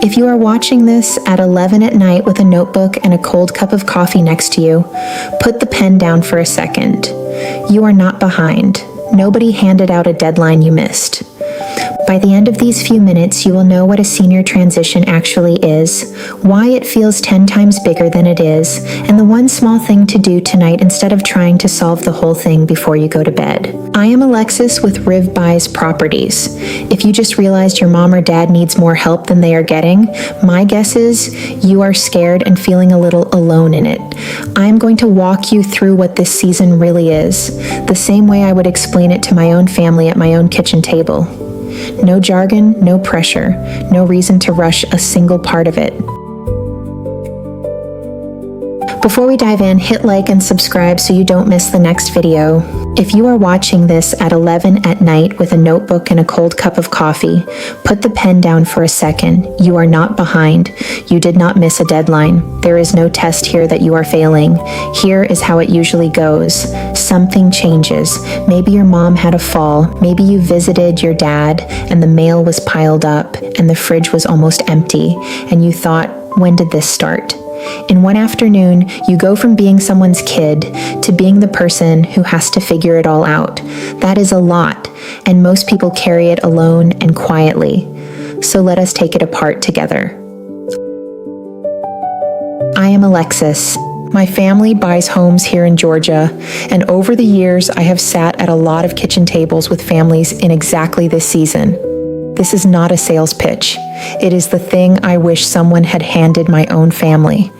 If you are watching this at 11 at night with a notebook and a cold cup of coffee next to you, put the pen down for a second. You are not behind. Nobody handed out a deadline you missed. By the end of these few minutes, you will know what a senior transition actually is, why it feels 10 times bigger than it is, and the one small thing to do tonight instead of trying to solve the whole thing before you go to bed. I am Alexis with Riv Buys Properties. If you just realized your mom or dad needs more help than they are getting, my guess is you are scared and feeling a little alone in it. I am going to walk you through what this season really is, the same way I would explain it to my own family at my own kitchen table. No jargon, no pressure, no reason to rush a single part of it. Before we dive in, hit like and subscribe so you don't miss the next video. If you are watching this at 11 at night with a notebook and a cold cup of coffee, put the pen down for a second. You are not behind. You did not miss a deadline. There is no test here that you are failing. Here is how it usually goes. Something changes. Maybe your mom had a fall. Maybe you visited your dad and the mail was piled up and the fridge was almost empty. And you thought, when did this start? In one afternoon, you go from being someone's kid to being the person who has to figure it all out. That is a lot, and most people carry it alone and quietly. So let us take it apart together. I am Alexis. My family buys homes here in Georgia, and over the years, I have sat at a lot of kitchen tables with families in exactly this season. This is not a sales pitch. It is the thing I wish someone had handed my own family.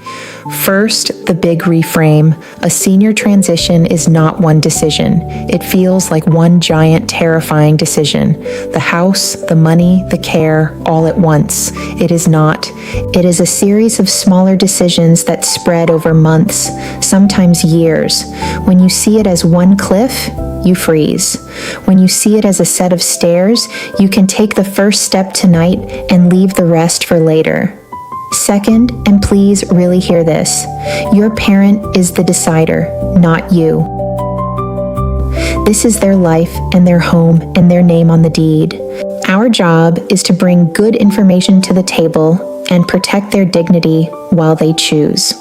First, the big reframe. A senior transition is not one decision. It feels like one giant, terrifying decision. The house, the money, the care, all at once. It is not. It is a series of smaller decisions that spread over months, sometimes years. When you see it as one cliff, you freeze. When you see it as a set of stairs, you can take the first step tonight and leave the rest for later. Second, and please really hear this, your parent is the decider, not you. This is their life and their home and their name on the deed. Our job is to bring good information to the table and protect their dignity while they choose.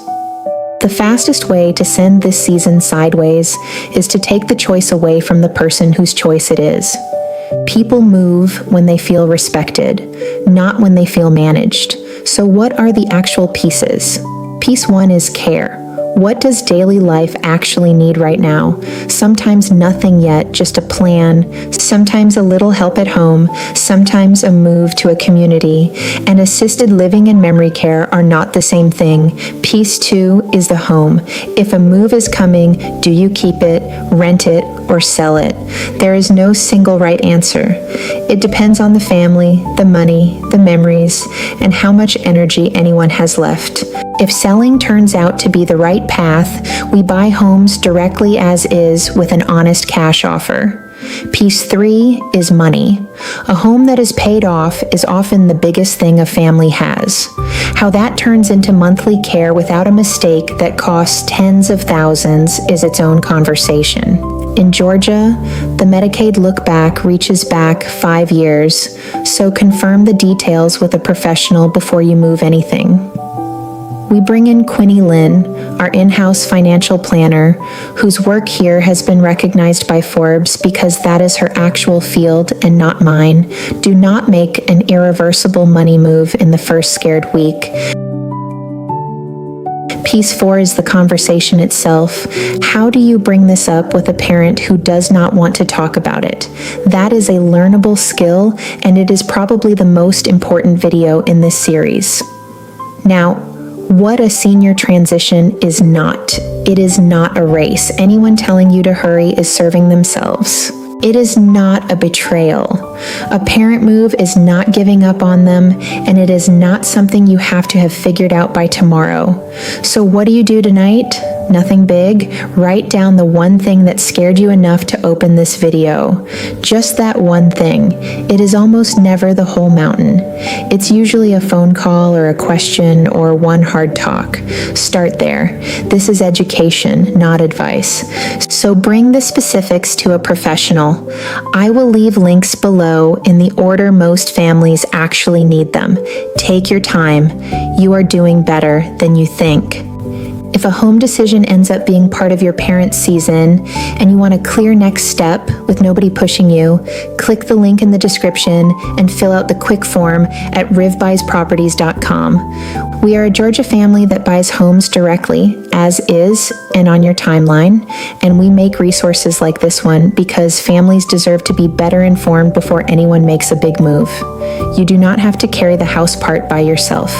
The fastest way to send this season sideways is to take the choice away from the person whose choice it is. People move when they feel respected, not when they feel managed. So what are the actual pieces? Piece 1 is care. What does daily life actually need right now? Sometimes nothing yet, just a plan, sometimes a little help at home, sometimes a move to a community, and assisted living and memory care are not the same thing. Piece 2 is the home. If a move is coming, do you keep it, rent it, or sell it? There is no single right answer. It depends on the family, the money, the memories, and how much energy anyone has left. If selling turns out to be the right path, we buy homes directly as is with an honest cash offer. Piece 3 is money. A home that is paid off is often the biggest thing a family has. How that turns into monthly care without a mistake that costs tens of thousands is its own conversation. In Georgia, the Medicaid look-back reaches back 5 years, so confirm the details with a professional before you move anything. We bring in Quinny Lynn, our in-house financial planner, whose work here has been recognized by Forbes because that is her actual field and not mine. Do not make an irreversible money move in the first scared week. Piece 4 is the conversation itself. How do you bring this up with a parent who does not want to talk about it? That is a learnable skill, and it is probably the most important video in this series. Now, what a senior transition is not. It is not a race. Anyone telling you to hurry is serving themselves. It is not a betrayal. A parent move is not giving up on them, and it is not something you have to have figured out by tomorrow. So what do you do tonight? Nothing big. Write down the one thing that scared you enough to open this video. Just that one thing. It is almost never the whole mountain. It's usually a phone call or a question or one hard talk. Start there. This is education, not advice. So bring the specifics to a professional. call. I will leave links below in the order most families actually need them. Take your time. You are doing better than you think. If a home decision ends up being part of your parents' season and you want a clear next step with nobody pushing you, click the link in the description and fill out the quick form at rivbuysproperties.com. We are a Georgia family that buys homes directly, as is, and on your timeline, and we make resources like this one because families deserve to be better informed before anyone makes a big move. You do not have to carry the house part by yourself.